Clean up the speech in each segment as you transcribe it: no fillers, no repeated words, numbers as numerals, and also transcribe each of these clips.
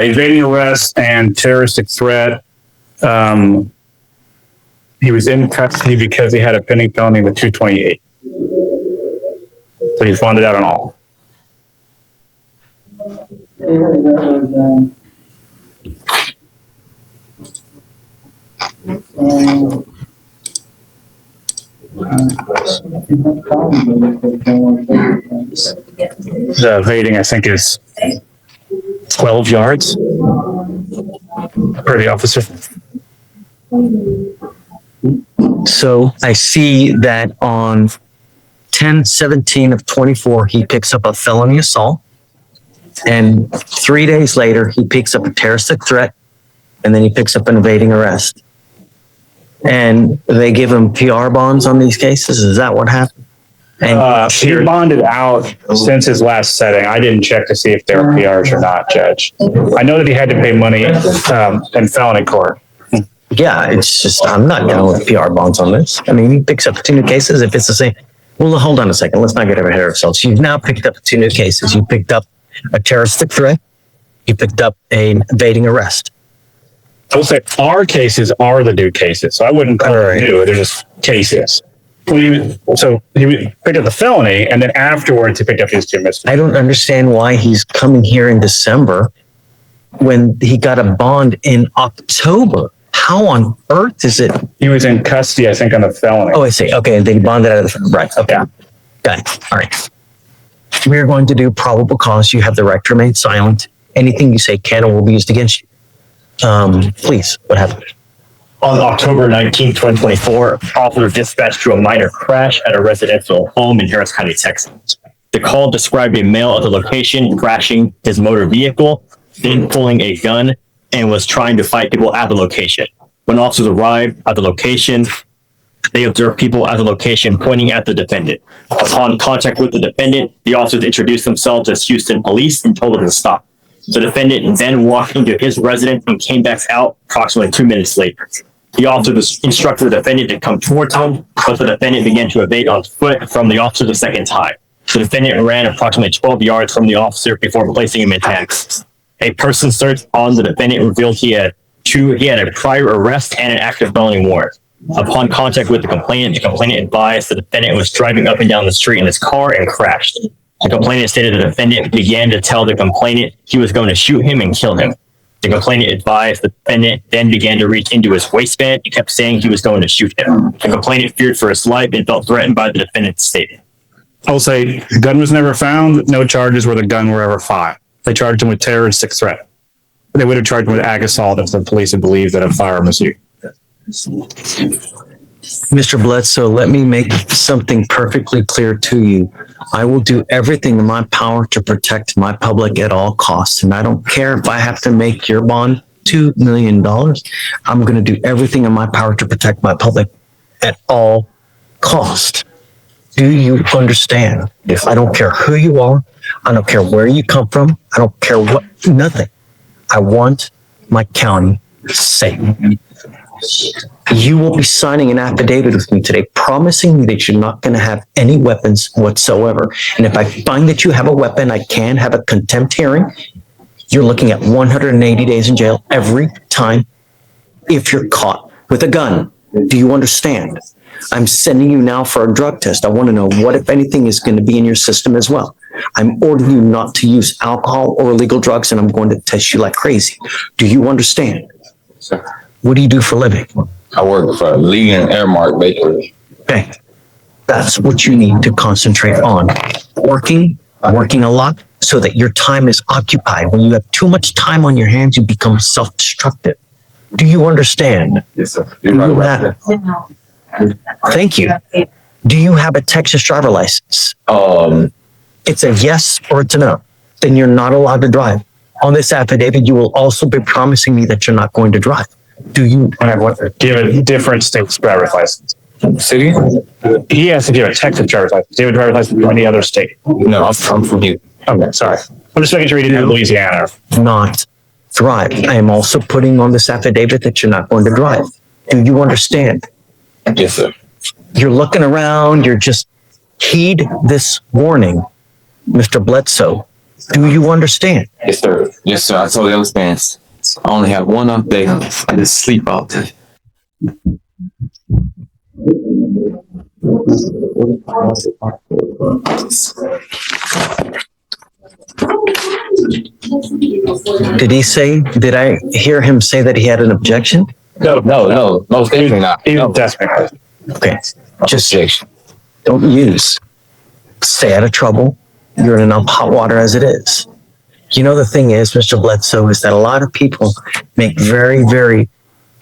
evading arrest and terroristic threat. He was in custody because he had a pending felony with 228. So he's bonded out on all. The evading, I think, is 12 yards per the officer. So I see that on 10/17 of 24, he picks up a felony assault. And 3 days later, he picks up a terroristic threat. And then he picks up an evading arrest. And they give him PR bonds on these cases. Is that what happened? And He bonded out since his last setting. I didn't check to see if there were PRs or not, Judge. I know that he had to pay money in felony court. yeah, it's just, I'm not going with PR bonds on this. I mean, he picks up 2 new cases if it's the same. Well, hold on a second. Let's not get ahead of ourselves. You've now picked up 2 new cases. You picked up a terroristic threat. You picked up an evading arrest. I will say our cases are the new cases. So I wouldn't call them new. They're just cases. So he picked up the felony, and then afterwards he picked up his 2 misdemeanors. I don't understand why he's coming here in December when he got a bond in October. How on earth is it? He was in custody, I think, on the felony. Oh, I see. Okay, and then he bonded out of the right. Okay, got it. All right. We're going to do probable cause. You have the right to remain silent. Anything you say can or will be used against you. Please, what happened? On October 19, 2024, officer dispatched to a minor crash at a residential home in Harris County, Texas. The call described a male at the location crashing his motor vehicle, then pulling a gun, and was trying to fight people at the location. When officers arrived at the location, they observed people at the location pointing at the defendant. Upon contact with the defendant, the officers introduced themselves as Houston police and told him to stop. The defendant then walked into his residence and came back out approximately 2 minutes later. The officer instructed the defendant to come towards him, but the defendant began to evade on foot from the officer the second time. The defendant ran approximately 12 yards from the officer before placing him in handcuffs. A person search on the defendant revealed he had a prior arrest and an active felony warrant. Upon contact with the complainant advised the defendant was driving up and down the street in his car and crashed. The complainant stated the defendant began to tell the complainant he was going to shoot him and kill him. The complainant advised the defendant then began to reach into his waistband and kept saying he was going to shoot him. The complainant feared for his life and felt threatened by the defendant's statement. I'll say the gun was never found. No charges where the gun were ever filed. They charged him with terroristic threat. They would have charged him with ag assault if the police had believed that a firearm was used. Mr. Bledsoe, let me make something perfectly clear to you. I will do everything in my power to protect my public at all costs. And I don't care if I have to make your bond $2 million. I'm going to do everything in my power to protect my public at all costs. Do you understand? If I don't care who you are, I don't care where you come from, I don't care what, nothing. I want my county safe. You will be signing an affidavit with me today, promising me that you're not going to have any weapons whatsoever. And if I find that you have a weapon, I can have a contempt hearing. You're looking at 180 days in jail every time if you're caught with a gun. Do you understand? I'm sending you now for a drug test. I want to know what, if anything, is going to be in your system as well. I'm ordering you not to use alcohol or illegal drugs, and I'm going to test you like crazy. Do you understand? Sir. What do you do for a living? I work for Lee and Airmark Bakery. Okay. That's what you need to concentrate on. Working a lot so that your time is occupied. When you have too much time on your hands, you become self-destructive. Do you understand? Yes, sir. You're right. Thank you. Do you have a Texas driver license? It's a yes or it's a no. Then you're not allowed to drive. On this affidavit, you will also be promising me that you're not going to drive. Do you? Give a different state's driver's license. City? He has to give a Texas driver's license. Do you have a driver's license from any other state? No, I'm from you. Okay, sorry. I'm just making sure he didn't have Louisiana. Not drive. I am also putting on this affidavit that you're not going to drive. Do you understand? Yes, sir. You're looking around. You're just heed this warning, Mr. Bledsoe. Do you understand? Yes, sir. Yes, sir. I totally understand. I only have one off day. I just sleep all day. Did I hear him say that he had an objection? No. Most definitely not. Even No. desperate. Okay, just Objection. don't use. Stay out of trouble. You're in enough hot water as it is. You know, the thing is, Mr. Bledsoe, is that a lot of people make very, very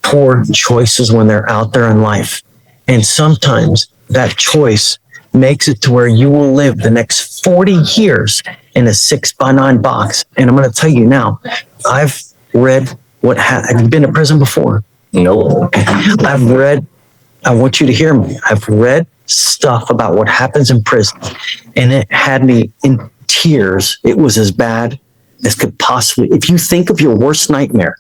poor choices when they're out there in life. And sometimes that choice makes it to where you will live the next 40 years in a 6x9 box. And I'm going to tell you now, I've read have you been to prison before? No. I want you to hear me. I've read stuff about what happens in prison, and it had me in tears. It was as bad as could possibly, if you think of your worst nightmare,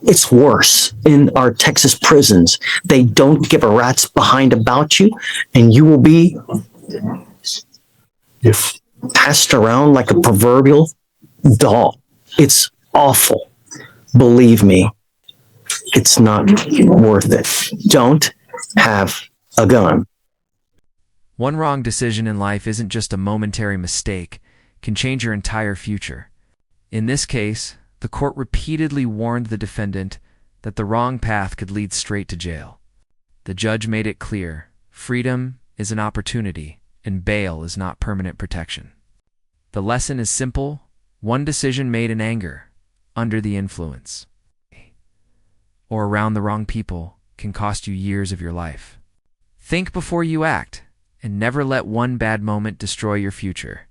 it's worse in our Texas prisons. They don't give a rat's behind about you, and you will be passed around like a proverbial doll. It's awful. Believe me, it's not worth it. Don't have a gun. One wrong decision in life isn't just a momentary mistake, it can change your entire future. In this case, the court repeatedly warned the defendant that the wrong path could lead straight to jail. The judge made it clear, freedom is an opportunity, and bail is not permanent protection. The lesson is simple: one decision made in anger, under the influence, or around the wrong people can cost you years of your life. Think before you act, and never let one bad moment destroy your future.